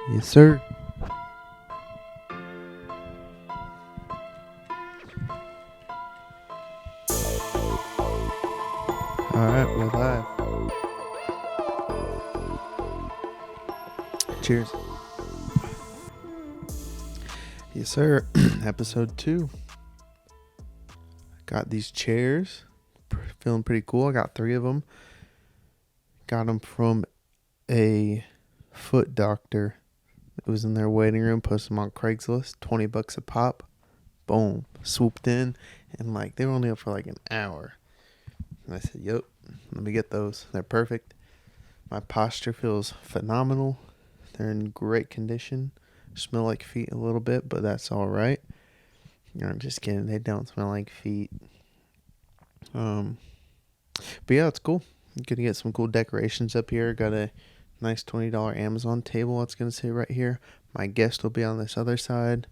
Yes, sir. All right, we're live. Cheers. Yes, sir. Episode 2. Got these chairs. Feeling pretty cool. I got 3 of them. Got them from a foot doctor. It was in their waiting room. Posted them on Craigslist. $20 a pop. Boom. Swooped in. And they were only up for an hour. And I said, yep, let me get those. They're perfect. My posture feels phenomenal. They're in great condition. Smell like feet a little bit, but that's all right. I'm just kidding. They don't smell like feet. But yeah, it's cool. I'm gonna get some cool decorations up here. Got a nice $20 Amazon table that's gonna sit right here. My guest will be on this other side.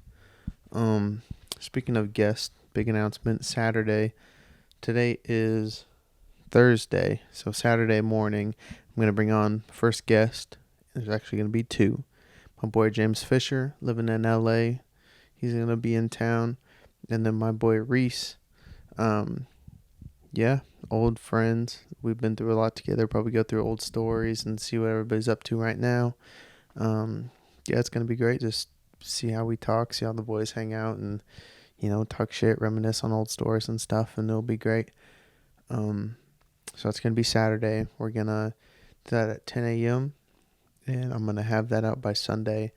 Speaking of guests, big announcement. Saturday. Today is Thursday, so Saturday morning, I'm gonna bring on first guest. There's actually gonna be 2. My boy James Fisher, living in LA. He's gonna be in town. And then my boy Reese. Yeah, old friends. We've been through a lot together. Probably go through old stories and see what everybody's up to right now. Yeah, it's gonna be great. Just see how we talk, see how the boys hang out, and talk shit, reminisce on old stories and stuff, and it'll be great. So it's gonna be Saturday. We're gonna do that at 10 a.m. and I'm gonna have that out by Sunday.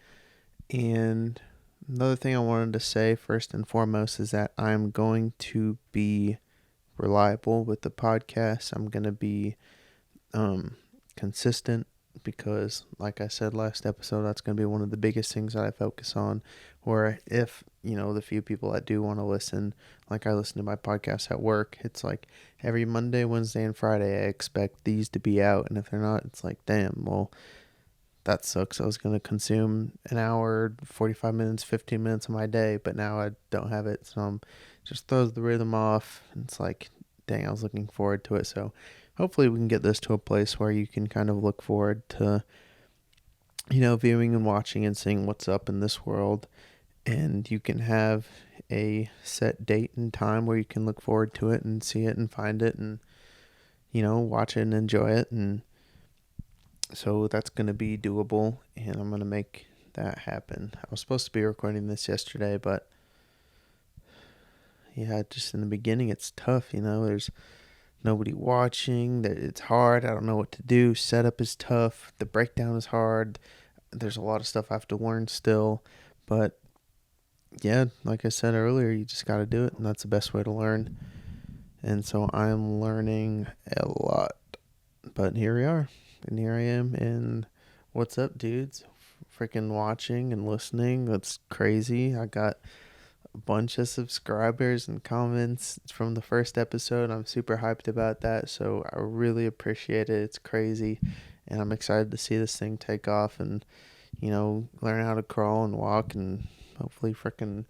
And another thing I wanted to say first and foremost is that I'm going to be reliable with the podcast. I'm going to be consistent because, like I said last episode, that's going to be one of the biggest things that I focus on. Or if, the few people that do want to listen, like I listen to my podcast at work, it's every Monday, Wednesday, and Friday, I expect these to be out. And if they're not, it's damn, well, that sucks. I was going to consume an hour, 45 minutes, 15 minutes of my day, but now I don't have it. So just throws the rhythm off. It's dang, I was looking forward to it. So hopefully we can get this to a place where you can kind of look forward to, viewing and watching and seeing what's up in this world. And you can have a set date and time where you can look forward to it and see it and find it and, watch it and enjoy it. And so that's going to be doable, and I'm going to make that happen. I was supposed to be recording this yesterday, but yeah, just in the beginning, it's tough, there's nobody watching. It's hard. I don't know what to do. Setup is tough. The breakdown is hard. There's a lot of stuff I have to learn still, but yeah, like I said earlier, you just got to do it, and that's the best way to learn. And so I'm learning a lot, but here we are. And here I am, and what's up, dudes? Freaking watching and listening. That's crazy. I got a bunch of subscribers and comments from the first episode. I'm super hyped about that, so I really appreciate it. It's crazy, and I'm excited to see this thing take off and, learn how to crawl and walk and hopefully freaking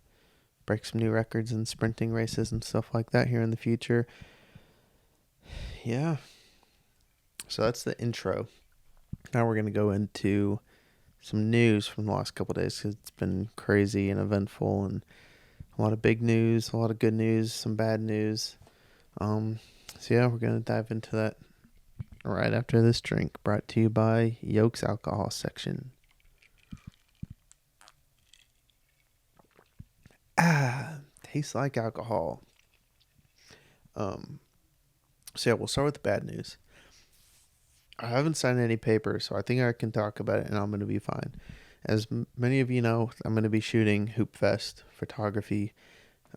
break some new records in sprinting races and stuff like that here in the future. Yeah. So that's the intro. Now we're going to go into some news from the last couple of days because it's been crazy and eventful and a lot of big news, a lot of good news, some bad news. So yeah, we're going to dive into that right after this drink brought to you by Yolk's Alcohol Section. Tastes like alcohol. So yeah, we'll start with the bad news. I haven't signed any papers, so I think I can talk about it and I'm going to be fine. As many of you know, I'm going to be shooting Hoop Fest photography.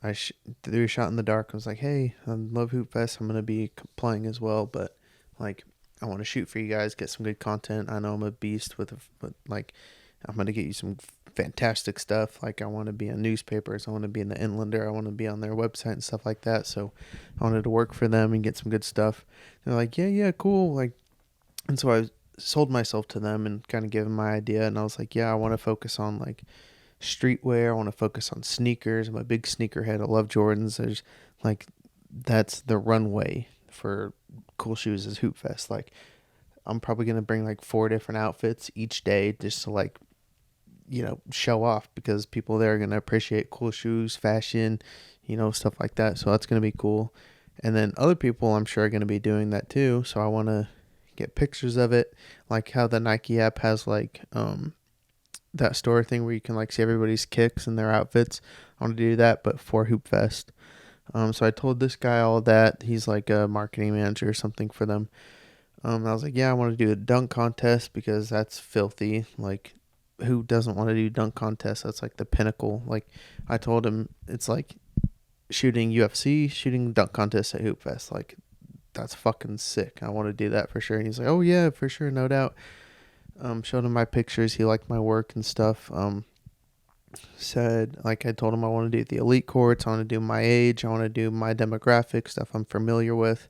I threw a shot in the dark. I was like, hey, I love Hoop Fest. I'm going to be playing as well, but I want to shoot for you guys, get some good content. I know I'm a beast but I'm going to get you some fantastic stuff. I want to be in newspapers. I want to be in the Inlander. I want to be on their website and stuff like that. So I wanted to work for them and get some good stuff. They're like, yeah, cool. And so I sold myself to them and kind of gave them my idea. And I was like, yeah, I want to focus on streetwear. I want to focus on sneakers. I'm a big sneakerhead. I love Jordans. There's that's the runway for cool shoes is Hoop Fest. I'm probably going to bring 4 different outfits each day just to show off, because people there are going to appreciate cool shoes, fashion, stuff like that. So that's going to be cool. And then other people, I'm sure, are going to be doing that too. So I want to get pictures of it, like how the Nike app has like that store thing where you can like see everybody's kicks and their outfits. I want to do that, but for Hoop Fest. So I told this guy all of that. He's like a marketing manager or something for them. I was like, yeah, I want to do a dunk contest because that's filthy. Like, who doesn't want to do dunk contests? That's like the pinnacle. Like, I told him it's like shooting UFC, shooting dunk contest at Hoop Fest. Like, that's fucking sick. I want to do that for sure. And he's like, oh yeah, for sure, no doubt. Showed him my pictures. He liked my work and stuff. Said, like, I told him I want to do the elite courts. I want to do my age. I want to do my demographic stuff I'm familiar with.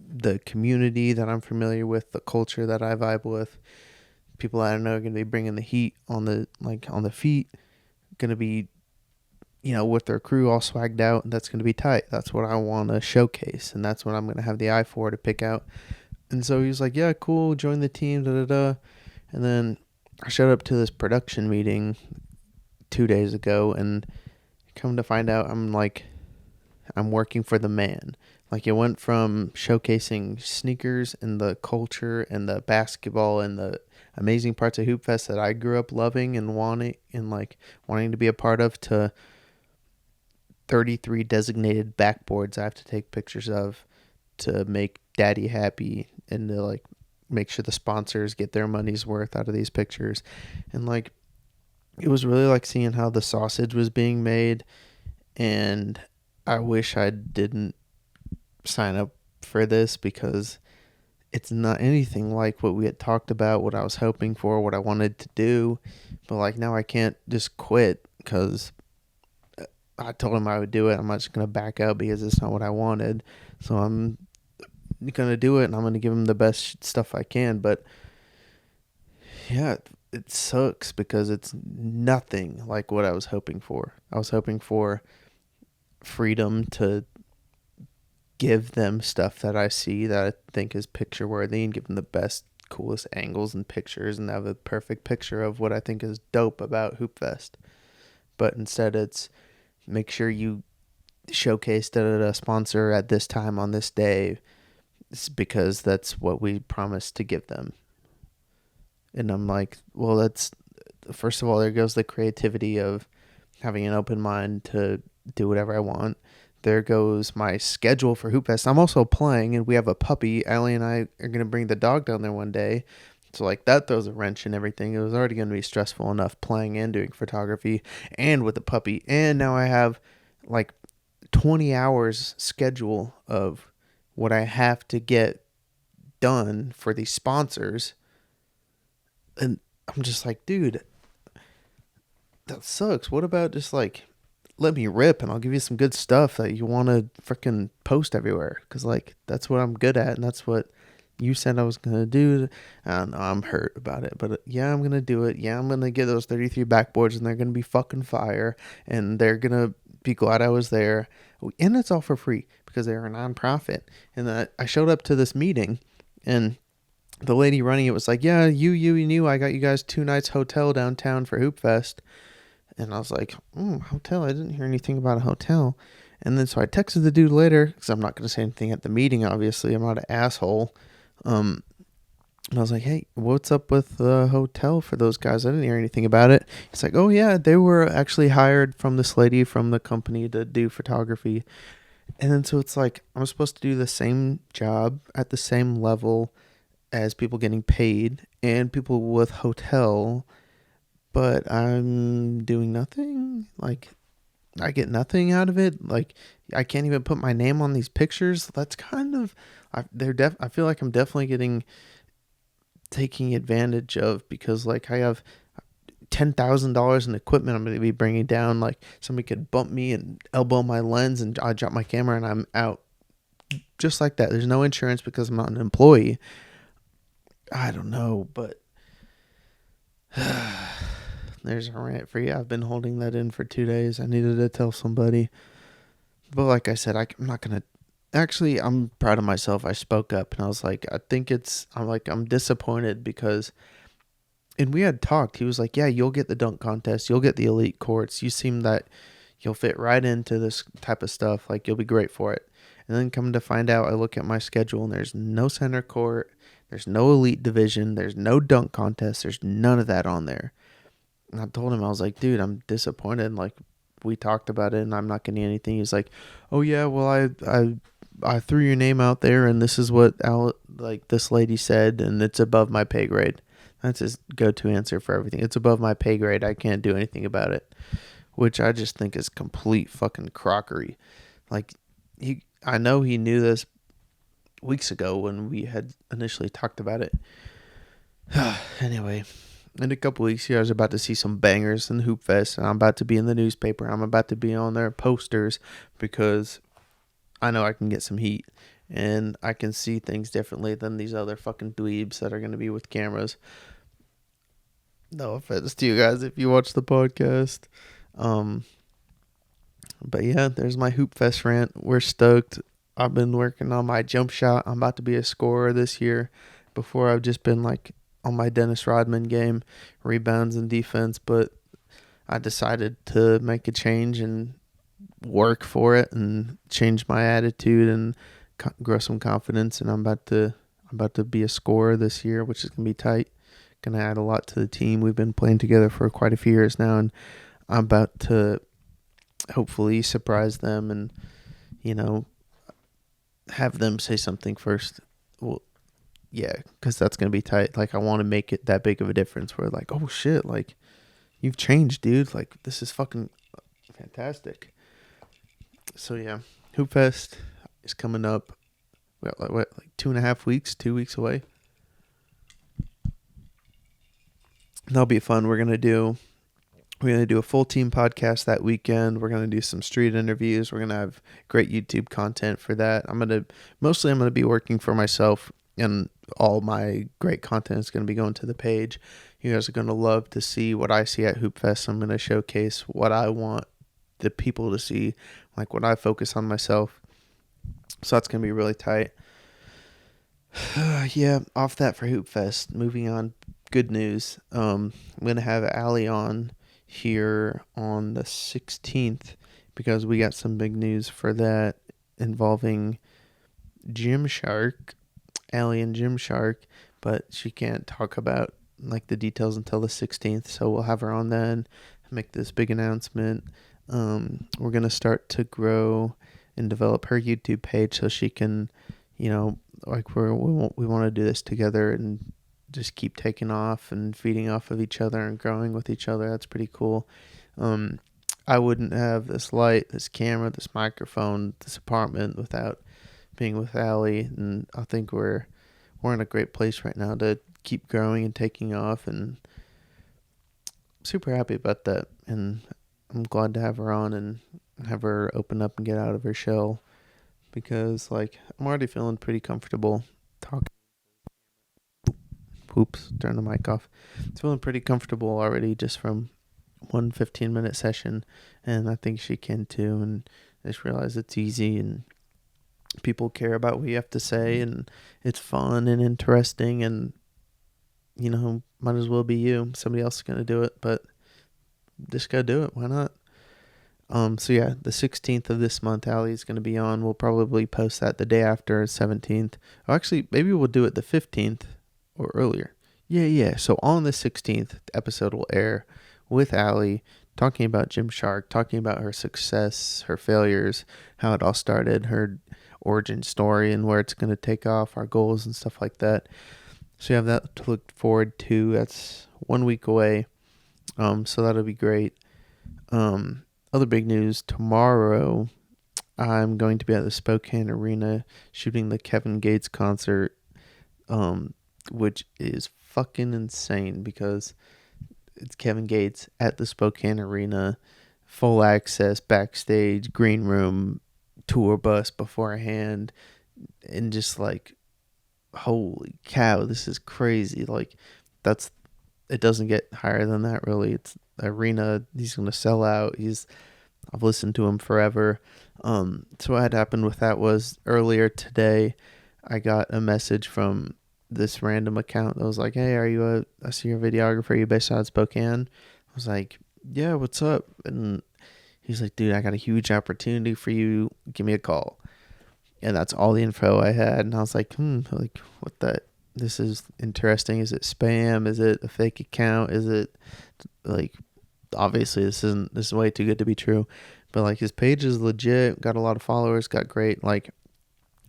The community that I'm familiar with, the culture that I vibe with. People that I know are going to be bringing the heat on the feet. Going to be, with their crew all swagged out. And that's going to be tight. That's what I want to showcase. And that's what I'm going to have the eye for to pick out. And so he was like, yeah, cool, join the team, da-da-da. And then I showed up to this production meeting 2 days ago, and come to find out I'm working for the man. Like, it went from showcasing sneakers and the culture and the basketball and the amazing parts of Hoop Fest that I grew up loving and wanting to be a part of, to 33 designated backboards I have to take pictures of to make daddy happy and to like make sure the sponsors get their money's worth out of these pictures. And like, it was really like seeing how the sausage was being made, and I wish I didn't sign up for this, because it's not anything like what we had talked about, what I was hoping for, what I wanted to do. But like, now I can't just quit because I told him I would do it. I'm not just going to back out because it's not what I wanted. So I'm going to do it, and I'm going to give him the best stuff I can. But yeah, it sucks because it's nothing like what I was hoping for. I was hoping for freedom to give them stuff that I see that I think is picture worthy, and give them the best, coolest angles and pictures, and have a perfect picture of what I think is dope about Hoop Fest. But instead, it's make sure you showcase a sponsor at this time on this day. It's because that's what we promised to give them. And I'm like, well, that's, first of all, there goes the creativity of having an open mind to do whatever I want. There goes my schedule for Hoop Fest. I'm also playing, and we have a puppy. Allie and I are going to bring the dog down there one day. So like, that throws a wrench in everything. It was already going to be stressful enough playing and doing photography and with the puppy. And now I have like 20 hours schedule of what I have to get done for these sponsors. And I'm just like, dude, that sucks. What about just like, let me rip, and I'll give you some good stuff that you want to freaking post everywhere. Because like, that's what I'm good at, and that's what you said I was going to do. And I'm hurt about it, but yeah, I'm going to do it. Yeah, I'm going to get those 33 backboards, and they're going to be fucking fire, and they're going to be glad I was there. And it's all for free because they're a nonprofit. And I showed up to this meeting, and the lady running it was like, yeah, you knew I got you guys 2 nights hotel downtown for Hoop Fest. And I was like, hotel? I didn't hear anything about a hotel. And then so I texted the dude later, because I'm not going to say anything at the meeting, obviously. I'm not an asshole. And I was like, hey, what's up with the hotel for those guys? I didn't hear anything about it. He's like, oh, yeah, they were actually hired from this lady from the company to do photography. And then so it's like, I'm supposed to do the same job at the same level as people getting paid and people with hotel, but I'm doing nothing. Like, I get nothing out of it. Like, I can't even put my name on these pictures. That's kind of, I feel like I'm definitely taking advantage of, because like, I have $10,000 in equipment I'm going to be bringing down. Like, somebody could bump me and elbow my lens, and I drop my camera and I'm out just like that. There's no insurance because I'm not an employee. I don't know, but there's a rant for you. I've been holding that in for 2 days. I needed to tell somebody. But like I said, I'm not going to. Actually, I'm proud of myself. I spoke up, and I was like, I'm disappointed because And we had talked. He was like, yeah, you'll get the dunk contest. You'll get the elite courts. You seem that you'll fit right into this type of stuff. Like, you'll be great for it. And then come to find out, I look at my schedule and there's no center court. There's no elite division. There's no dunk contest. There's none of that on there. And I told him, I was like, dude, I'm disappointed. Like, we talked about it and I'm not getting anything. He's like, oh, yeah, well, I threw your name out there and this is what this lady said and it's above my pay grade. That's his go-to answer for everything. It's above my pay grade. I can't do anything about it, which I just think is complete fucking crockery. Like, I know he knew this weeks ago when we had initially talked about it. Anyway, in a couple weeks, you guys are about to see some bangers in Hoop Fest, and I'm about to be in the newspaper. I'm about to be on their posters because I know I can get some heat, and I can see things differently than these other fucking dweebs that are going to be with cameras. No offense to you guys if you watch the podcast. But yeah, there's my Hoop Fest rant. We're stoked. I've been working on my jump shot. I'm about to be a scorer this year. Before, I've just been like on my Dennis Rodman game, rebounds and defense. But I decided to make a change and work for it and change my attitude and grow some confidence. And I'm about to be a scorer this year, which is gonna be tight. Gonna add a lot to the team. We've been playing together for quite a few years now, and I'm about to hopefully surprise them and, have them say something first. Well, yeah, because that's going to be tight. Like, I want to make it that big of a difference where, like, oh, shit, like, you've changed, dude. Like, this is fucking fantastic. So, yeah, Hoop Fest is coming up. We got, like 2.5 weeks, 2 weeks away. That'll be fun. We're going to do a full team podcast that weekend. We're going to do some street interviews. We're going to have great YouTube content for that. I'm going to be working for myself, and all my great content is going to be going to the page. You guys are going to love to see what I see at Hoop Fest. I'm going to showcase what I want the people to see, like what I focus on myself. So that's going to be really tight. Yeah, off that for Hoop Fest. Moving on, good news. I'm going to have Allie on here on the 16th because we got some big news for that involving Gymshark, Allie and Gymshark, but she can't talk about like the details until the 16th, so we'll have her on then, make this big announcement. We're going to start to grow and develop her YouTube page so she can, like we want to do this together and just keep taking off and feeding off of each other and growing with each other. That's pretty cool. I wouldn't have this light, this camera, this microphone, this apartment without being with Allie, and I think we're in a great place right now to keep growing and taking off, and I'm super happy about that. And I'm glad to have her on and have her open up and get out of her shell, because like I'm already feeling pretty comfortable talking. Oops, turn the mic off. It's feeling pretty comfortable already just from one 15-minute session, and I think she can too. And I just realize it's easy and people care about what you have to say, and it's fun and interesting, and might as well be you. Somebody else is gonna do it, but just go do it. Why not? So yeah, the 16th of this month, Allie's gonna be on. We'll probably post that the day after, 17th. Oh, actually, maybe we'll do it the 15th or earlier. Yeah. So on the 16th, the episode will air with Allie, talking about Gymshark, talking about her success, her failures, how it all started, her origin story, and where it's going to take off, our goals and stuff like that. So you have that to look forward to. That's 1 week away. So that'll be great. Other big news, tomorrow I'm going to be at the Spokane Arena shooting the Kevin Gates concert, which is fucking insane because it's Kevin Gates at the Spokane Arena, full access, backstage, green room, tour bus beforehand, and just like, holy cow, this is crazy. Like, it doesn't get higher than that, really. It's arena. He's going to sell out. I've listened to him forever. So what had happened with that was earlier today, I got a message from this random account that was like, hey, I see you're a videographer, you based out of Spokane. I was like, yeah, what's up? And he's like, dude, I got a huge opportunity for you. Give me a call. And that's all the info I had. And I was like, like, what the? This is interesting. Is it spam? Is it a fake account? Is it like, obviously this is way too good to be true. But like his page is legit, got a lot of followers, got great like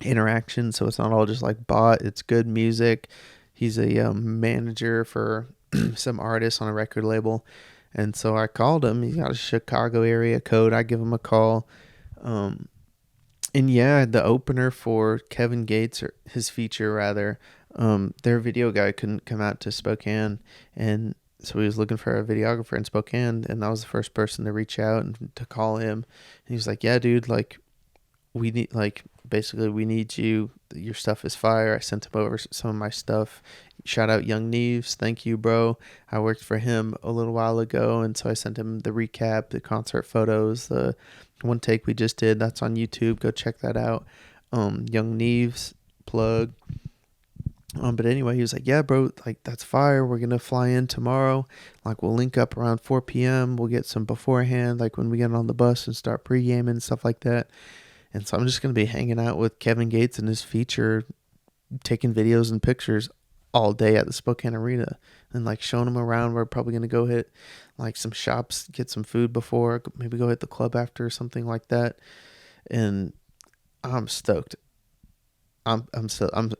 interaction. So it's not all just like bot. It's good music. He's a manager for some artists on a record label. And so I called him. He's got a Chicago area code. I give him a call. And yeah, the opener for Kevin Gates, or his feature rather, their video guy couldn't come out to Spokane, and so he was looking for a videographer in Spokane, and I was the first person to reach out and to call him. And he was like, "Yeah, dude, like we need basically we need you. Your stuff is fire." I sent him over some of my stuff. Shout out Young Neves, thank you, bro. I worked for him a little while ago, and so I sent him the recap, the concert photos, the one take we just did. That's on YouTube. Go check that out. Young Neves plug. But anyway, he was like, yeah, bro, like that's fire. We're gonna fly in tomorrow. Like we'll link up around 4 p.m. We'll get some beforehand, like when we get on the bus and start pre-gaming and stuff like that. And so I'm just gonna be hanging out with Kevin Gates and his feature, taking videos and pictures all day at the Spokane Arena and like showing him around. We're probably gonna go hit like some shops, get some food before, maybe go hit the club after or something like that. And I'm stoked. I'm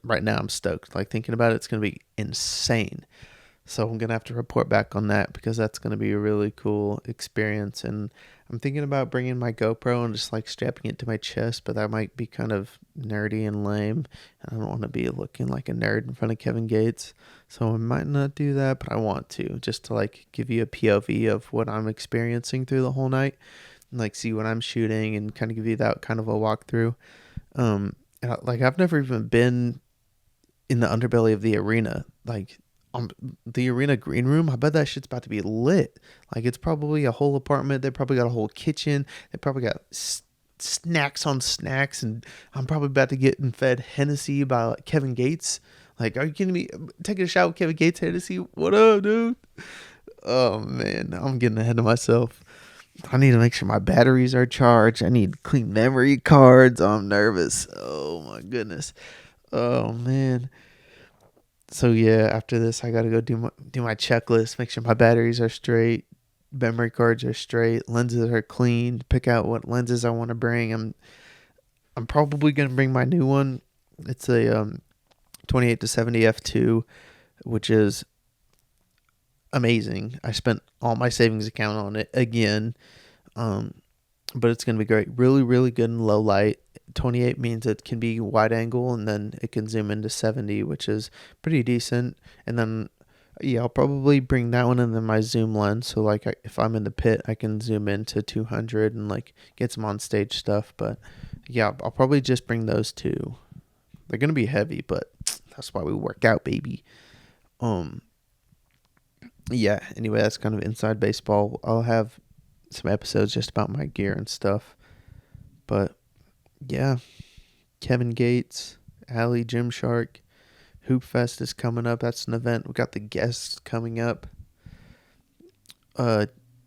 right now I'm stoked. Like thinking about it, it's gonna be insane. So I'm gonna have to report back on that because that's gonna be a really cool experience. And I'm thinking about bringing my GoPro and just like strapping it to my chest, but that might be kind of nerdy and lame. And I don't want to be looking like a nerd in front of Kevin Gates, so I might not do that. But I want to, just to like give you a POV of what I'm experiencing through the whole night, and like see what I'm shooting and kind of give you that kind of a walkthrough. Like I've never even been in the underbelly of the arena, like the arena green room. I bet that shit's about to be lit. Like it's probably a whole apartment. They probably got a whole kitchen. They probably got snacks on snacks, and I'm probably about to get fed Hennessy by like Kevin Gates. Like, are you kidding me? Taking a shot with Kevin Gates Hennessy? What up, dude? Oh man, I'm getting ahead of myself. I need to make sure my batteries are charged. I need clean memory cards. I'm nervous. Oh my goodness. Oh man. So yeah, after this, I gotta go do my checklist. Make sure my batteries are straight, memory cards are straight, lenses are clean. Pick out what lenses I want to bring. I'm probably gonna bring my new one. It's a 28 to 70 f2, which is amazing. I spent all my savings account on it again. But it's going to be great. Really, really good in low light. 28 means it can be wide angle, and then it can zoom into 70, which is pretty decent. And then, yeah, I'll probably bring that one and then my zoom lens. So, like, if I'm in the pit, I can zoom into 200 and, like, get some on stage stuff. But, yeah, I'll probably just bring those two. They're going to be heavy, but that's why we work out, baby. Yeah, anyway, that's kind of inside baseball. I'll have some episodes just about my gear and stuff. But yeah, Kevin Gates, Alley, Gymshark, Hoop Fest is coming up. That's an event. We got the guests coming up. I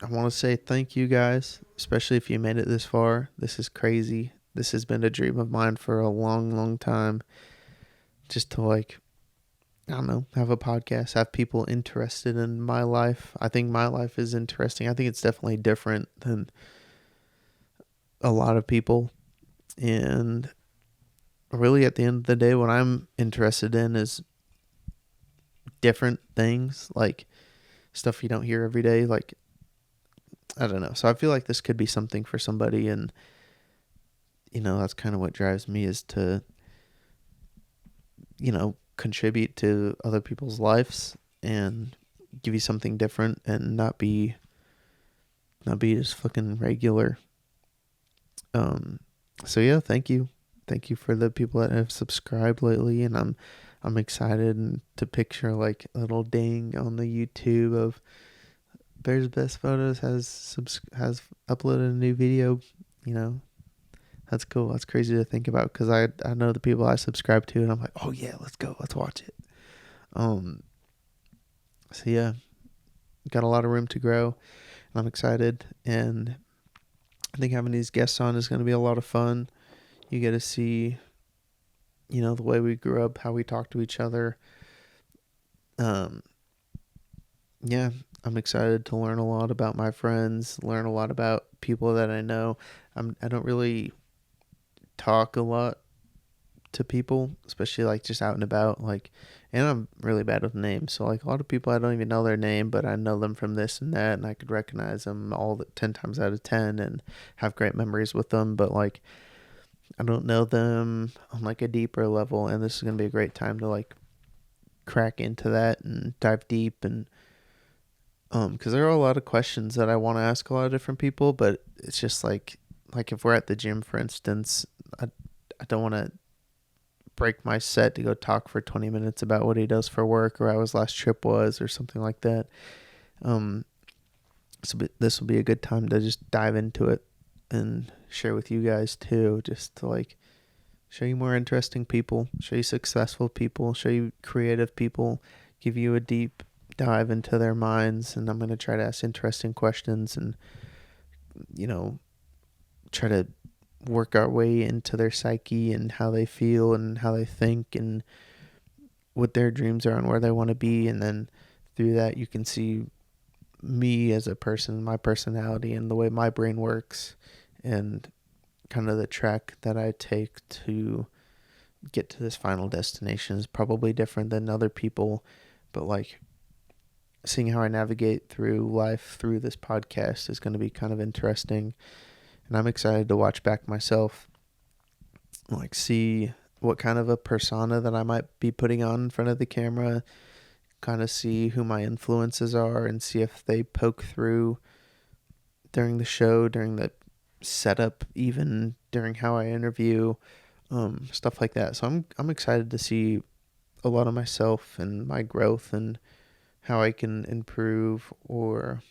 want to say thank you guys, especially if you made it this far. This is crazy. This has been a dream of mine for a long, long time. Just to like, I don't know, have a podcast, have people interested in my life. I think my life is interesting. I think it's definitely different than a lot of people. And really at the end of the day, what I'm interested in is different things, like stuff you don't hear every day. Like, I don't know. So I feel like this could be something for somebody. And, you know, that's kind of what drives me, is to, you know, contribute to other people's lives and give you something different and not be just fucking regular. So yeah, thank you for the people that have subscribed lately, and I'm excited to picture like a little ding on the YouTube of Bears Best Photos has uploaded a new video. You know, that's cool. That's crazy to think about, because I know the people I subscribe to, and I'm like, oh yeah, let's go, let's watch it. So yeah, got a lot of room to grow. I'm excited, and I think having these guests on is going to be a lot of fun. You get to see, the way we grew up, how we talk to each other. Yeah, I'm excited to learn a lot about my friends, learn a lot about people that I know. I don't really talk a lot to people, especially like just out and about. And I'm really bad with names, so like a lot of people I don't even know their name, but I know them from this and that, and I could recognize them 10 times out of 10 and have great memories with them. But like I don't know them on like a deeper level, and this is gonna be a great time to like crack into that and dive deep. And because there are a lot of questions that I want to ask a lot of different people, but it's just like if we're at the gym, for instance, I don't want to break my set to go talk for 20 minutes about what he does for work or how his last trip was or something like that. So this will be a good time to just dive into it and share with you guys too, just to like show you more interesting people, show you successful people, show you creative people, give you a deep dive into their minds. And I'm going to try to ask interesting questions and, try to work our way into their psyche and how they feel and how they think and what their dreams are and where they want to be. And then through that, you can see me as a person, my personality, and the way my brain works, and kind of the track that I take to get to this final destination is probably different than other people. But like seeing how I navigate through life through this podcast is going to be kind of interesting. And I'm excited to watch back myself, like see what kind of a persona that I might be putting on in front of the camera, kind of see who my influences are and see if they poke through during the show, during the setup, even during how I interview, stuff like that. So I'm excited to see a lot of myself and my growth and how I can improve, or,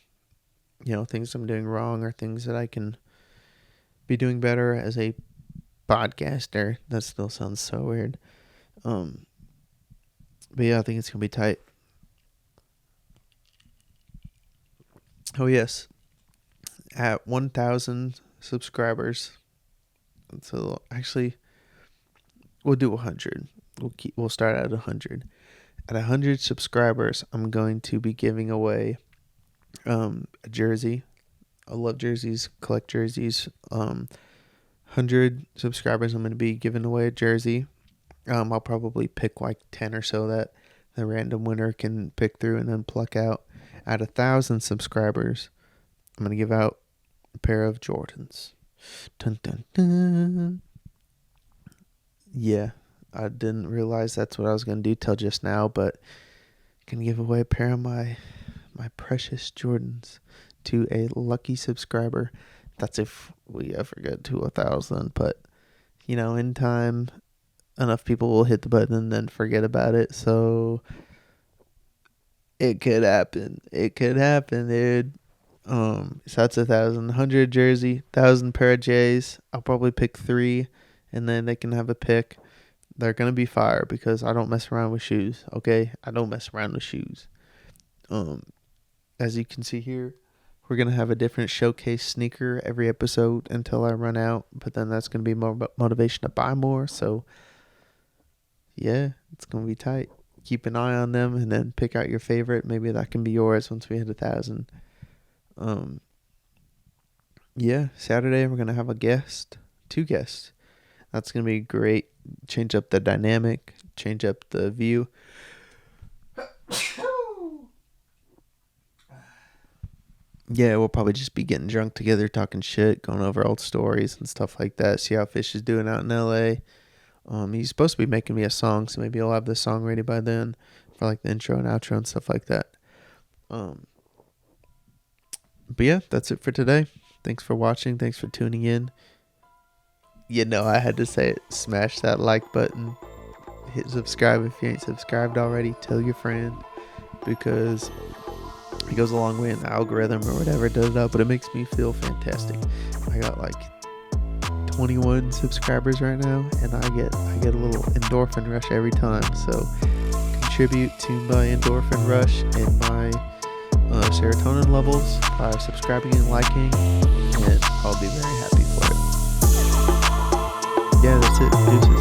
things I'm doing wrong or things that I can be doing better as a podcaster. That still sounds so weird. But yeah, I think it's gonna be tight. Oh yes, at 1,000 subscribers. So actually, we'll do 100. We'll start at 100. At 100 subscribers, I'm going to be giving away a jersey. I love jerseys, collect jerseys. 100 subscribers, I'm going to be giving away a jersey. I'll probably pick like 10 or so that the random winner can pick through and then pluck out. At 1,000 subscribers, I'm going to give out a pair of Jordans. Dun, dun, dun. Yeah, I didn't realize that's what I was going to do till just now, but I can give away a pair of my precious Jordans to a lucky subscriber. That's if we ever get to 1,000, but in time, enough people will hit the button and then forget about it. So it could happen. It could happen, dude. So that's 1,000. 100 jersey, 1,000 pair of J's. I'll probably pick 3, and then they can have a pick. They're gonna be fire because I don't mess around with shoes. Okay, I don't mess around with shoes. As you can see here, we're going to have a different showcase sneaker every episode until I run out. But then that's going to be more motivation to buy more. So, yeah, it's going to be tight. Keep an eye on them and then pick out your favorite. Maybe that can be yours once we hit 1,000. Yeah, Saturday we're going to have a guest. 2 guests. That's going to be great. Change up the dynamic. Change up the view. Yeah, we'll probably just be getting drunk together, talking shit, going over old stories and stuff like that. See how Fish is doing out in LA. He's supposed to be making me a song, so maybe I'll have the song ready by then for like the intro and outro and stuff like that. But yeah, that's it for today. Thanks for watching. Thanks for tuning in. I had to say it. Smash that like button. Hit subscribe if you ain't subscribed already. Tell your friend, because it goes a long way in the algorithm or whatever, but it makes me feel fantastic. I got like 21 subscribers right now, and I get a little endorphin rush every time. So you can contribute to my endorphin rush and my serotonin levels by subscribing and liking, and I'll be very happy for it. Yeah, that's it. Deuces.